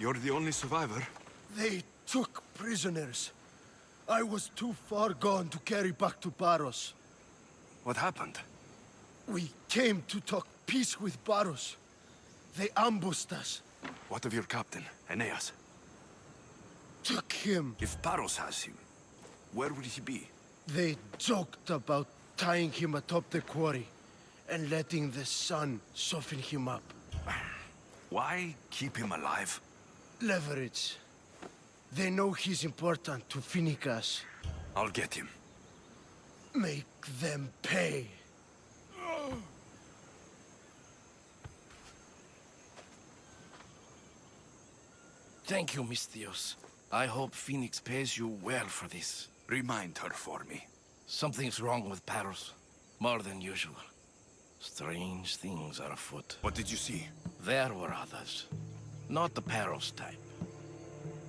You're the only survivor? They took prisoners. I was too far gone to carry back to Paros. What happened? We came to talk peace with Paros. They ambushed us. What of your captain, Aeneas? Took him. If Paros has him, where would he be? They joked about tying him atop the quarry and letting the sun soften him up. Why keep him alive? Leverage. They know he's important to Finicas. I'll get him. Make them pay. Thank you, Mystios. I hope Phoenix pays you well for this. Remind her for me. Something's wrong with Paros. More than usual. Strange things are afoot. What did you see? There were others. Not the Paros type.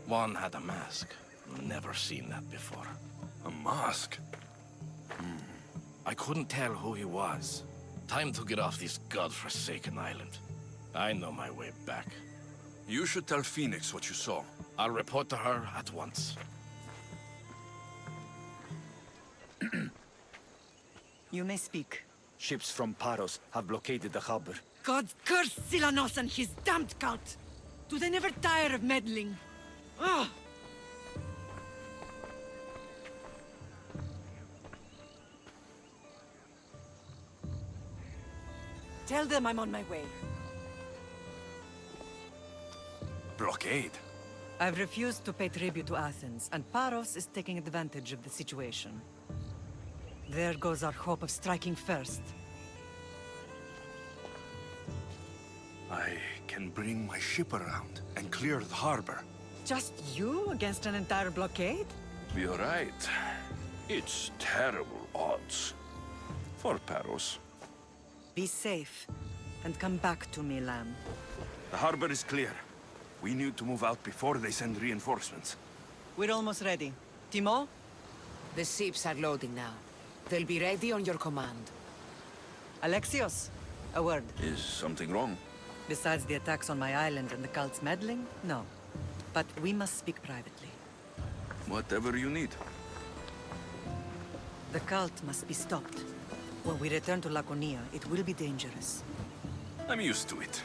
One had a mask. Never seen that before. A mask? I couldn't tell who he was. Time to get off this godforsaken island. I know my way back. You should tell Phoenix what you saw. I'll report to her at once. You may speak. Ships from Paros have blockaded the harbor. God curse Silanos and his damned cult! Do they never tire of meddling? Ugh! Tell them I'm on my way. Blockade? I've refused to pay tribute to Athens, and Paros is taking advantage of the situation. There goes our hope of striking first. I can bring my ship around and clear the harbor. Just you against an entire blockade? You're right. It's terrible odds. For Paros. Be safe, and come back to me, Lamb. The harbor is clear. We need to move out before they send reinforcements. We're almost ready. Timo? The ships are loading now. They'll be ready on your command. Alexios, a word. Is something wrong? Besides the attacks on my island and the cult's meddling, no. But we must speak privately. Whatever you need. The cult must be stopped. When we return to Laconia, it will be dangerous. I'm used to it.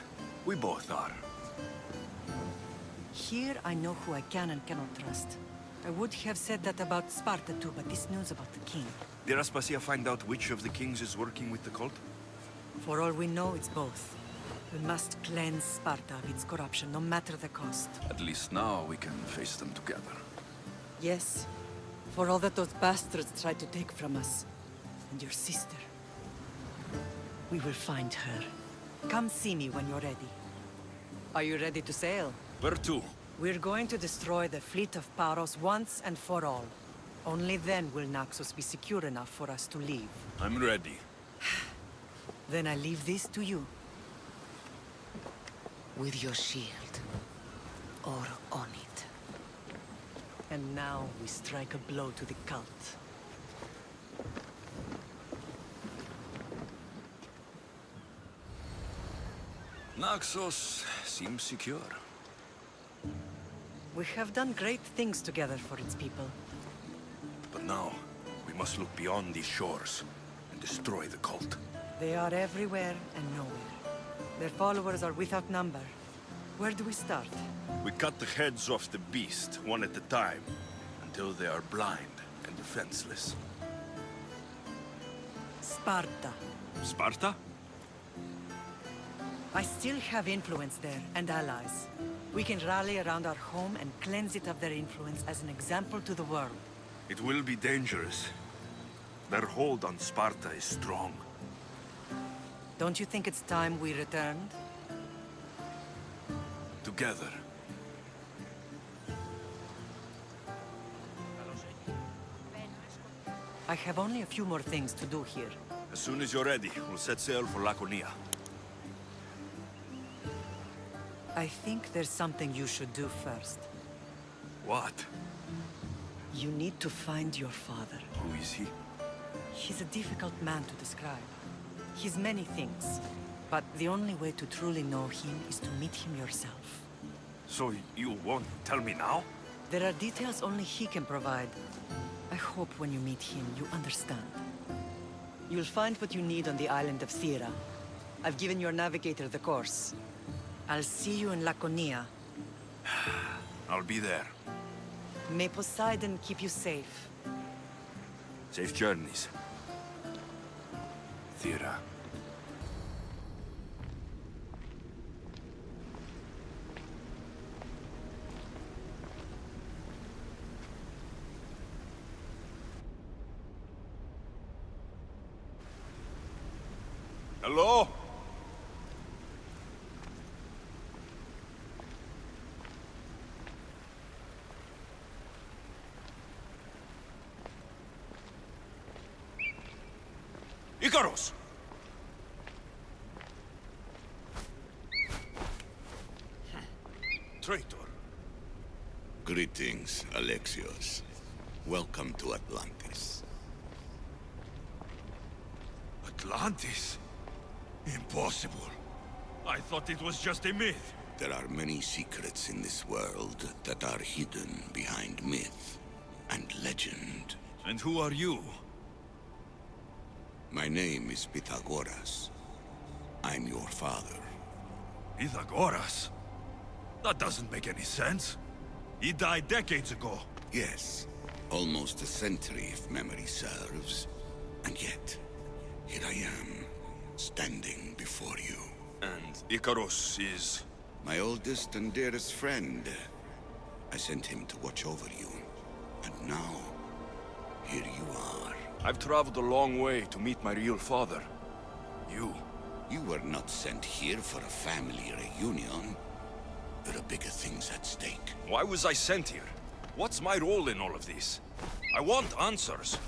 We both are. Here I know who I can and cannot trust. I would have said that about Sparta too, but this news about the king. Did Aspasia find out which of the kings is working with the cult? For all we know, it's both. We must cleanse Sparta of its corruption, no matter the cost. At least now we can face them together. Yes, for all that those bastards tried to take from us. And your sister. We will find her. Come see me when you're ready. Are you ready to sail? Where to? We're going to destroy the fleet of Paros once and for all. Only then will Naxos be secure enough for us to leave. I'm ready. Then I leave this to you. With your shield. Or on it. And now we strike a blow to the cult. Naxos seems secure. We have done great things together for its people. But now, we must look beyond these shores and destroy the cult. They are everywhere and nowhere. Their followers are without number. Where do we start? We cut the heads off the beast, one at a time, until they are blind and defenseless. Sparta. Sparta? I still have influence there, and allies. We can rally around our home and cleanse it of their influence as an example to the world. It will be dangerous. Their hold on Sparta is strong. Don't you think it's time we returned? Together. I have only a few more things to do here. As soon as you're ready, we'll set sail for Laconia. I think there's something you should do first. What? You need to find your father. Who is he? He's a difficult man to describe. He's many things, but the only way to truly know him is to meet him yourself. So you won't tell me now? There are details only he can provide. I hope when you meet him, you understand. You'll find what you need on the island of Thera. I've given your navigator the course. I'll see you in Laconia. I'll be there. May Poseidon keep you safe. Safe journeys. Thera. Hello? Icarus! Traitor. Greetings, Alexios. Welcome to Atlantis. Atlantis? Impossible. I thought it was just a myth. There are many secrets in this world that are hidden behind myth and legend. And who are you? My name is Pythagoras. I'm your father. Pythagoras? That doesn't make any sense. He died decades ago. Yes, almost a century if memory serves. And yet, here I am, standing before you. And Icarus is... My oldest and dearest friend. I sent him to watch over you. And now, here you are. I've traveled a long way to meet my real father. you. You were not sent here for a family reunion. There are bigger things at stake. Why was I sent here? What's my role in all of this? I want answers.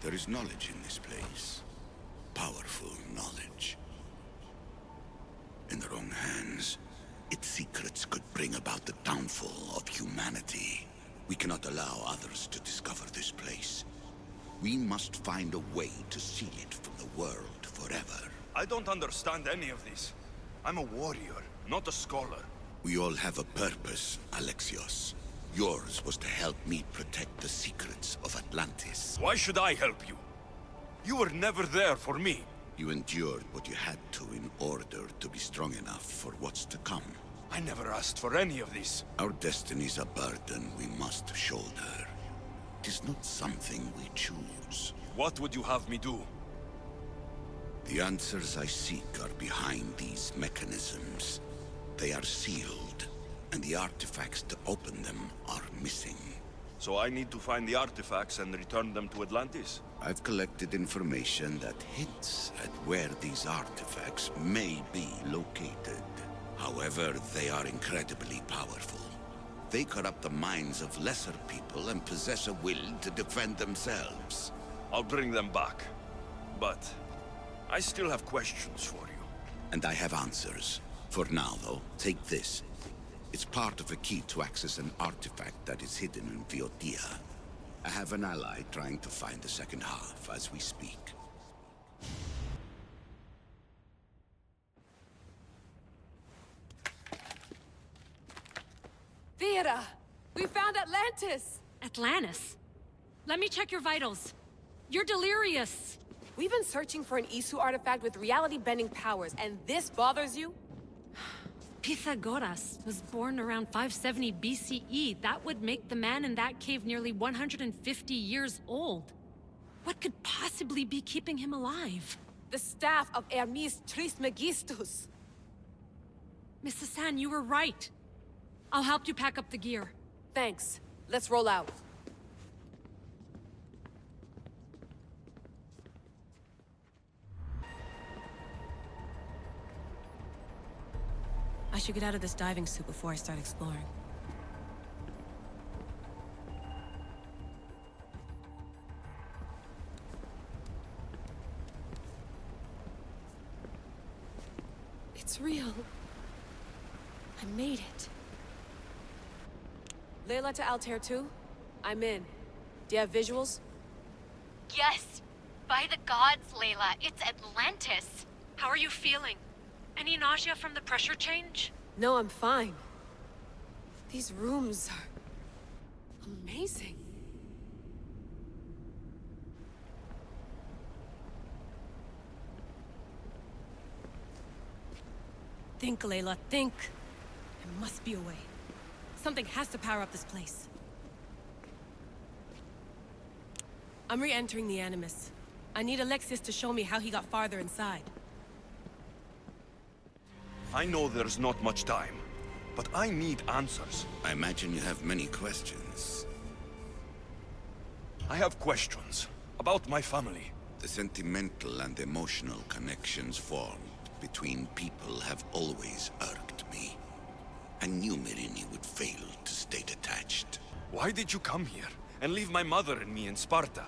There is knowledge in this place. Powerful knowledge. In the wrong hands, its secrets could bring about the downfall of humanity. We cannot allow others to discover this place. We must find a way to seal it from the world forever. I don't understand any of this. I'm a warrior, not a scholar. We all have a purpose, Alexios. Yours was to help me protect the secrets of Atlantis. Why should I help you? You were never there for me. You endured what you had to in order to be strong enough for what's to come. I never asked for any of this. Our destiny's a burden we must shoulder. It is not something we choose. What would you have me do? The answers I seek are behind these mechanisms. They are sealed, and the artifacts to open them are missing. So I need to find the artifacts and return them to Atlantis? I've collected information that hints at where these artifacts may be located. However, they are incredibly powerful. They corrupt the minds of lesser people and possess a will to defend themselves. I'll bring them back. But I still have questions for you. And I have answers. For now, though, take this. It's part of a key to access an artifact that is hidden in Viotia. I have an ally trying to find the second half as we speak. Thera! We found Atlantis! Atlantis? Let me check your vitals. You're delirious. We've been searching for an Isu artifact with reality-bending powers, and this bothers you? Pythagoras was born around 570 BCE. That would make the man in that cave nearly 150 years old. What could possibly be keeping him alive? The staff of Hermes Trismegistus. Mrs. San, you were right. I'll help you pack up the gear. Thanks. Let's roll out. I should get out of this diving suit before I start exploring. It's real. I made it. Layla to Altair 2? I'm in. Do you have visuals? Yes. By the gods, Layla, it's Atlantis. How are you feeling? Any nausea from the pressure change? No, I'm fine. These rooms are amazing. Think, Layla, think. There must be a way. Something has to power up this place. I'm re-entering the Animus. I need Alexios to show me how he got farther inside. I know there's not much time, but I need answers. I imagine you have many questions. I have questions about my family. The sentimental and emotional connections formed between people have always irked me. I knew Myrini would fail to stay detached. Why did you come here and leave my mother and me in Sparta?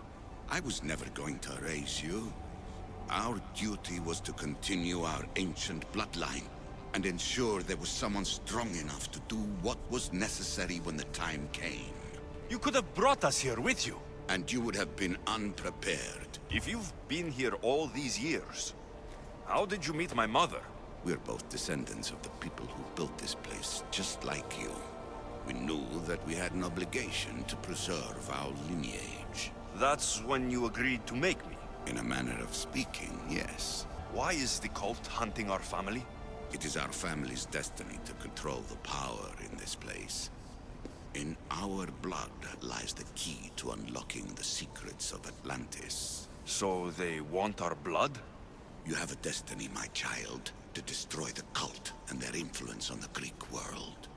I was never going to erase you. Our duty was to continue our ancient bloodline and ensure there was someone strong enough to do what was necessary when the time came. You could have brought us here with you. And you would have been unprepared. If you've been here all these years, how did you meet my mother? We're both descendants of the people who built this place, just like you. We knew that we had an obligation to preserve our lineage. That's when you agreed to make me. In a manner of speaking, yes. Why is the cult hunting our family? It is our family's destiny to control the power in this place. In our blood lies the key to unlocking the secrets of Atlantis. So they want our blood? You have a destiny, my child, to destroy the cult and their influence on the Greek world.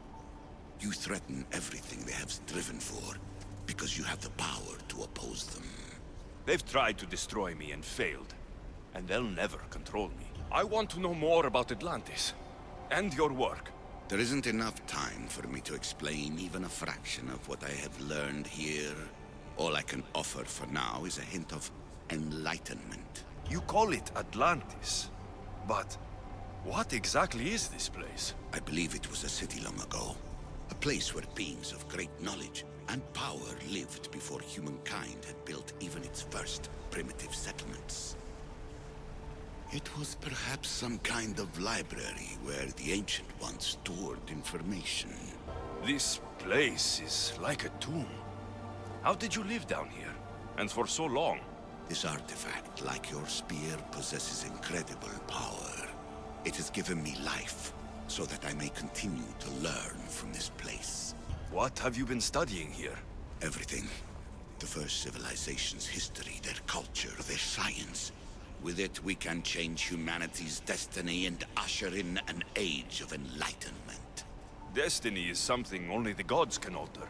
You threaten everything they have striven for, because you have the power to oppose them. They've tried to destroy me and failed, and they'll never control me. I want to know more about Atlantis, and your work. There isn't enough time for me to explain even a fraction of what I have learned here. All I can offer for now is a hint of enlightenment. You call it Atlantis, but what exactly is this place? I believe it was a city long ago. A place where beings of great knowledge and power lived before humankind had built even its first primitive settlements. It was perhaps some kind of library where the Ancient Ones stored information. This place is like a tomb. How did you live down here? And for so long? This artifact, like your spear, possesses incredible power. It has given me life, so that I may continue to learn from this place. What have you been studying here? Everything. The first civilization's history, their culture, their science. With it, we can change humanity's destiny and usher in an age of enlightenment. Destiny is something only the gods can alter.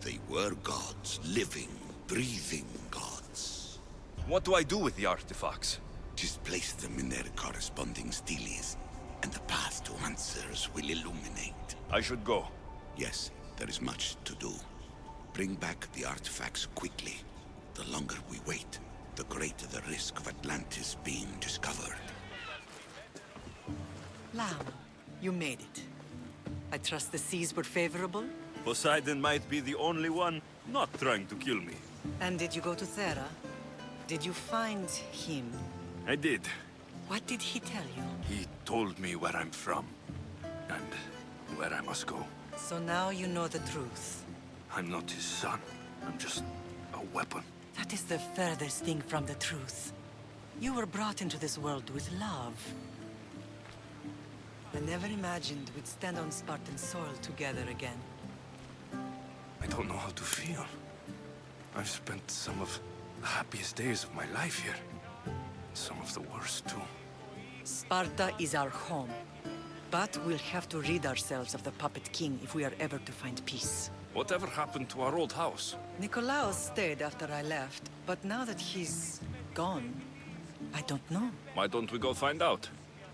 They were gods, living, breathing gods. What do I do with the artifacts? Just place them in their corresponding steles, and the path to answers will illuminate. I should go. Yes, there is much to do. Bring back the artifacts quickly. The longer we wait, the greater the risk of Atlantis being discovered. Lamb, you made it. I trust the seas were favorable? Poseidon might be the only one not trying to kill me. And did you go to Thera? Did you find him? I did. What did he tell you? He told me where I'm from, and where I must go. So now you know the truth. I'm not his son. I'm just a weapon. That is the furthest thing from the truth. You were brought into this world with love. I never imagined we'd stand on Spartan soil together again. I don't know how to feel. I've spent some of the happiest days of my life here. Some of the worst, too. Sparta is our home. But we'll have to rid ourselves of the Puppet King if we are ever to find peace. Whatever happened to our old house? Nikolaos stayed after I left, but now that he's gone, I don't know. Why don't we go find out?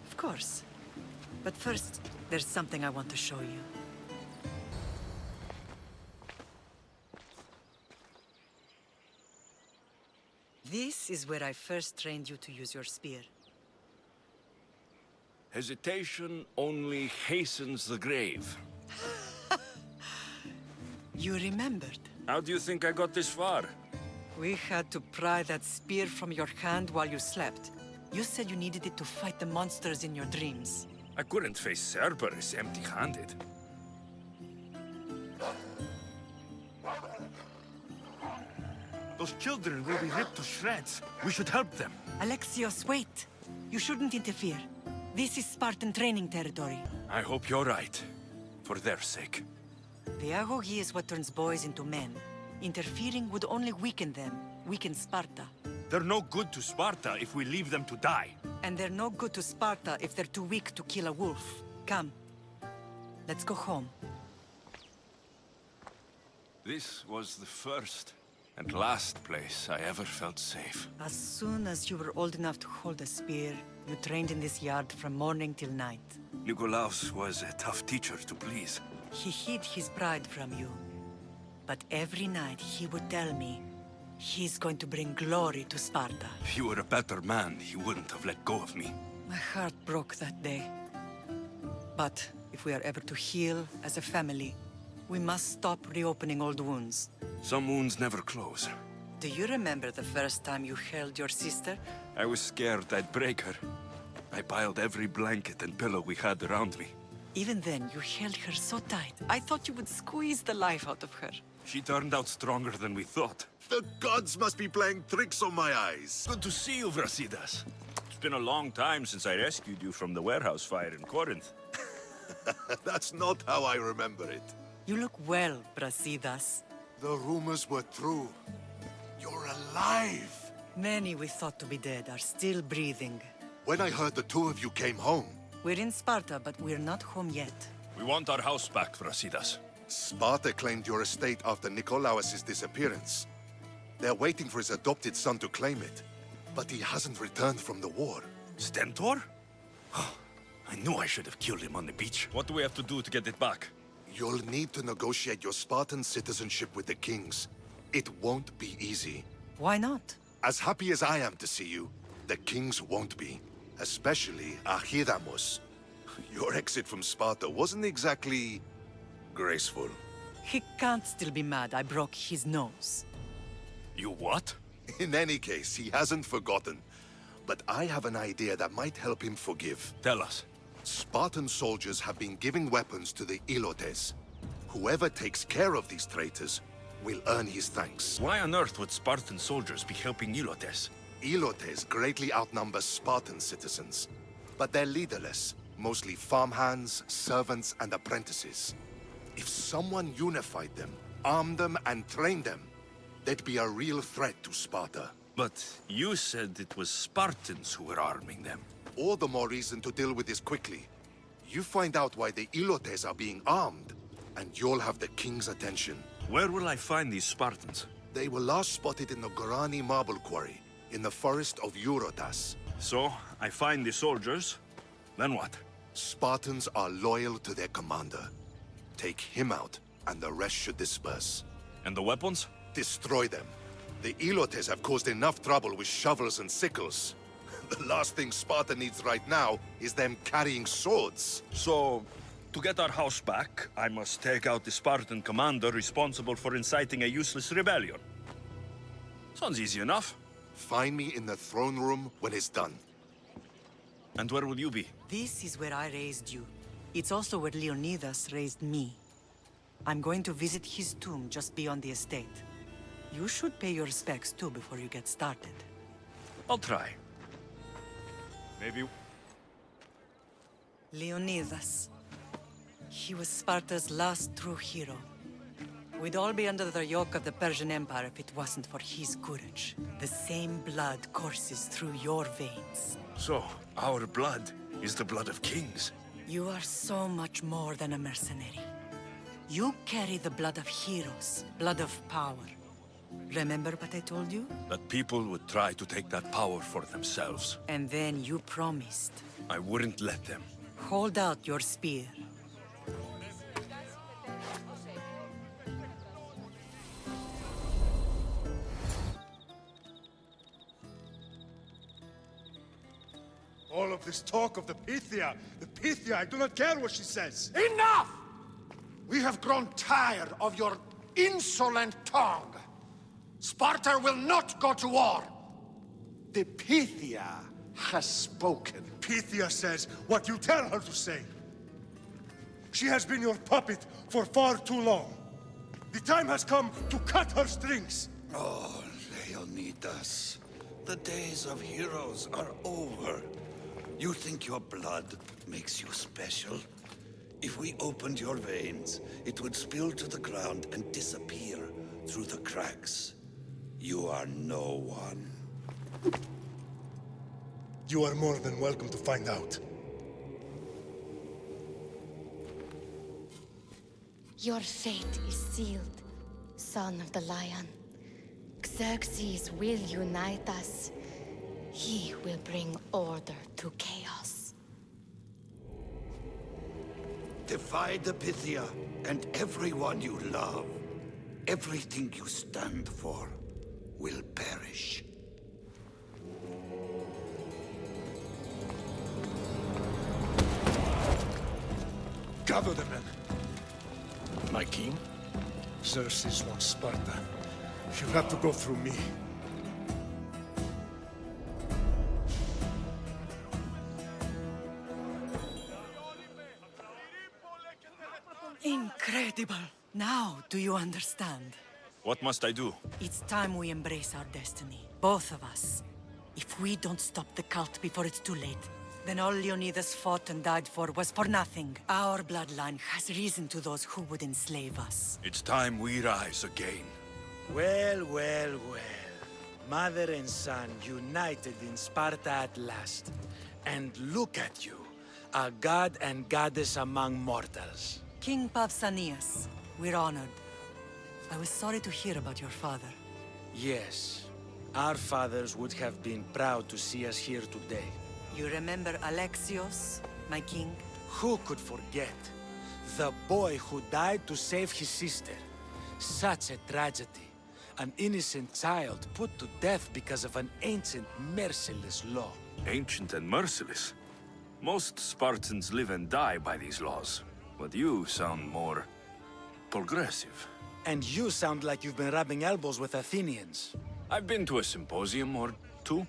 Of course. But first, there's something I want to show you. This is where I first trained you to use your spear. Hesitation only hastens the grave. You remembered. How do you think I got this far? We had to pry that spear from your hand while you slept. You said you needed it to fight the monsters in your dreams. I couldn't face Cerberus empty-handed. Those children will be ripped to shreds. We should help them. Alexios, wait! You shouldn't interfere. This is Spartan training territory. I hope you're right. For their sake. The agogi is what turns boys into men. Interfering would only weaken them, weaken Sparta. They're no good to Sparta if we leave them to die. And they're no good to Sparta if they're too weak to kill a wolf. Come. Let's go home. This was the first and last place I ever felt safe. As soon as you were old enough to hold a spear, you trained in this yard from morning till night. Nikolaos was a tough teacher to please. He hid his pride from you. But every night he would tell me, he's going to bring glory to Sparta. If you were a better man, he wouldn't have let go of me. My heart broke that day. But if we are ever to heal as a family, we must stop reopening old wounds. Some wounds never close. Do you remember the first time you held your sister? I was scared I'd break her. I piled every blanket and pillow we had around me. Even then, you held her so tight. I thought you would squeeze the life out of her. She turned out stronger than we thought. The gods must be playing tricks on my eyes. Good to see you, Vrasidas. It's been a long time since I rescued you from the warehouse fire in Corinth. That's not how I remember it. You look well, Brasidas. The rumors were true. You're alive! Many we thought to be dead are still breathing. When I heard the two of you came home... We're in Sparta, but we're not home yet. We want our house back, Vrasidas. Sparta claimed your estate after Nikolaos' disappearance. They're waiting for his adopted son to claim it. But he hasn't returned from the war. Stentor? I knew I should have killed him on the beach. What do we have to do to get it back? You'll need to negotiate your Spartan citizenship with the kings. It won't be easy. Why not? As happy as I am to see you, the kings won't be. Especially Archidamos. Your exit from Sparta wasn't exactly... graceful. He can't still be mad I broke his nose. You what? In any case, he hasn't forgotten. But I have an idea that might help him forgive. Tell us. Spartan soldiers have been giving weapons to the Ilotes. Whoever takes care of these traitors will earn his thanks. Why on earth would Spartan soldiers be helping Ilotes? Ilotes greatly outnumber Spartan citizens. But they're leaderless, mostly farmhands, servants, and apprentices. If someone unified them, armed them, and trained them, they'd be a real threat to Sparta. But you said it was Spartans who were arming them. All the more reason to deal with this quickly. You find out why the Ilotes are being armed, and you'll have the king's attention. Where will I find these Spartans? They were last spotted in the Gorani marble quarry, in the forest of Eurotas. So, I find the soldiers, then what? Spartans are loyal to their commander. Take him out, and the rest should disperse. And the weapons? Destroy them. The Ilotes have caused enough trouble with shovels and sickles. The last thing Sparta needs right now is them carrying swords. So, to get our house back, I must take out the Spartan commander responsible for inciting a useless rebellion. Sounds easy enough. Find me in the throne room when it's done. And where will you be? This is where I raised you. It's also where Leonidas raised me. I'm going to visit his tomb just beyond the estate. You should pay your respects too before you get started. I'll try. Maybe... Leonidas. He was Sparta's last true hero. We'd all be under the yoke of the Persian Empire if it wasn't for his courage. The same blood courses through your veins. So, our blood is the blood of kings. You are so much more than a mercenary. You carry the blood of heroes, blood of power. Remember what I told you? That people would try to take that power for themselves. And then you promised. I wouldn't let them. Hold out your spear. All of this talk of the Pythia, I do not care what she says. Enough! We have grown tired of your insolent tongue. Sparta will not go to war. The Pythia has spoken. Pythia says what you tell her to say. She has been your puppet for far too long. The time has come to cut her strings. Oh, Vistas. The days of heroes are over. You think your blood makes you special? If we opened your veins, it would spill to the ground and disappear through the cracks. You are no one. You are more than welcome to find out. Your fate is sealed, son of the Lion. Xerxes will unite us. He will bring order to chaos. Divide the Pythia and everyone you love. Everything you stand for will perish. Gather the men. My king? Xerxes wants Sparta. You have to go through me. Incredible! Now, do you understand? What must I do? It's time we embrace our destiny. Both of us. If we don't stop the cult before it's too late, then all Leonidas fought and died for was for nothing. Our bloodline has risen to those who would enslave us. It's time we rise again. Well, well, well. Mother and son united in Sparta at last. And look at you, a god and goddess among mortals. King Pausanias, we're honored. I was sorry to hear about your father. Yes, our fathers would have been proud to see us here today. You remember Alexios, my king? Who could forget? The boy who died to save his sister. Such a tragedy. An innocent child put to death because of an ancient, merciless law. Ancient and merciless? Most Spartans live and die by these laws. But you sound more progressive. And you sound like you've been rubbing elbows with Athenians. I've been to a symposium or two.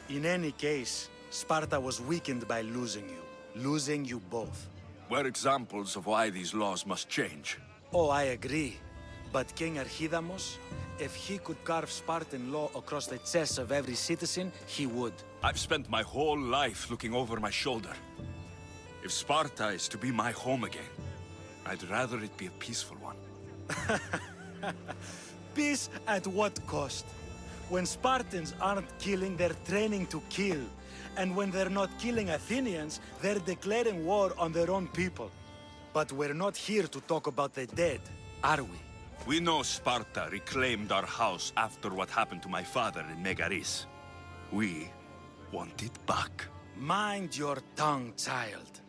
In any case, Sparta was weakened by losing you. Losing you both. We're examples of why these laws must change. Oh, I agree. But King Archidamos, if he could carve Spartan law across the chests of every citizen, he would. I've spent my whole life looking over my shoulder. If Sparta is to be my home again, I'd rather it be a peaceful one. Peace at what cost? When Spartans aren't killing, they're training to kill. And when they're not killing Athenians, they're declaring war on their own people. But we're not here to talk about the dead, are we? We know Sparta reclaimed our house after what happened to my father in Megaris. We want it back. Mind your tongue, child.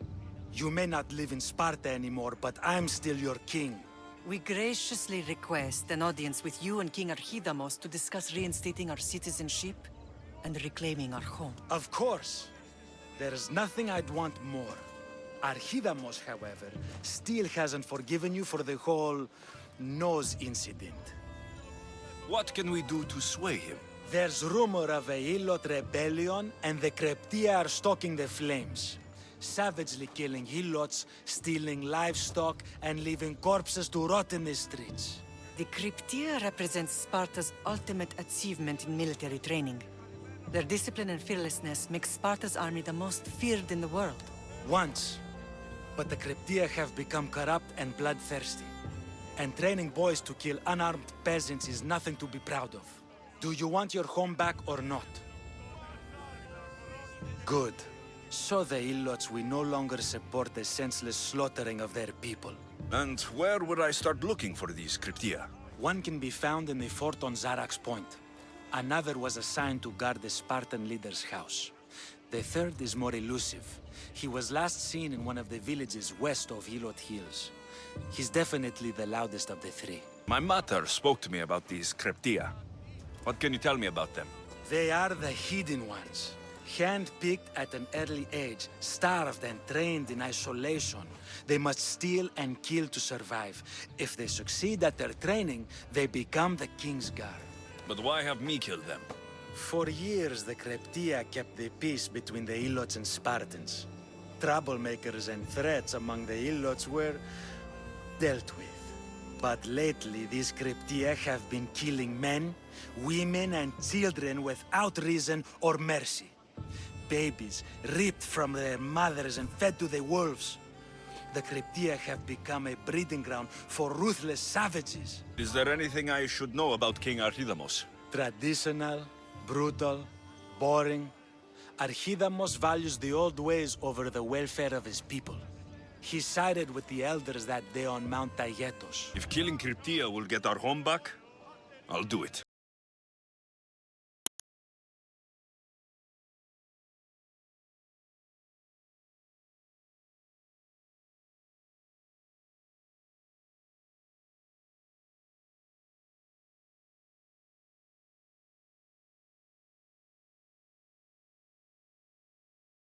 You may not live in Sparta anymore, but I'm still your king. We graciously request an audience with you and King Archidamos to discuss reinstating our citizenship and reclaiming our home. Of course. There's nothing I'd want more. Archidamos, however, still hasn't forgiven you for the whole nose incident. What can we do to sway him? There's rumor of a Hilot rebellion, and the Kreptia are stalking the flames. Savagely killing Helots, stealing livestock, and leaving corpses to rot in the streets. The Cryptia represents Sparta's ultimate achievement in military training. Their discipline and fearlessness makes Sparta's army the most feared in the world. Once. But the Cryptia have become corrupt and bloodthirsty. And training boys to kill unarmed peasants is nothing to be proud of. Do you want your home back or not? Good. So the Ilots will no longer support the senseless slaughtering of their people. And where would I start looking for these Cryptia? One can be found in the fort on Zarax Point. Another was assigned to guard the Spartan leader's house. The third is more elusive. He was last seen in one of the villages west of Hilot Hills. He's definitely the loudest of the three. My mater spoke to me about these Cryptia. What can you tell me about them? They are the hidden ones. Hand-picked at an early age, starved and trained in isolation. They must steal and kill to survive. If they succeed at their training, they become the King's Guard. But why have me kill them? For years, the Cryptia kept the peace between the Ilots and Spartans. Troublemakers and threats among the Ilots were dealt with. But lately, these Cryptia have been killing men, Women and children without reason or mercy. Babies ripped from their mothers and fed to the wolves. The Cryptia have become a breeding ground for ruthless savages. Is there anything I should know about King Archidamos? Traditional, brutal, boring. Archidamos values the old ways over the welfare of his people. He sided with the elders that day on Mount Taygetos. If killing Cryptia will get our home back, I'll do it.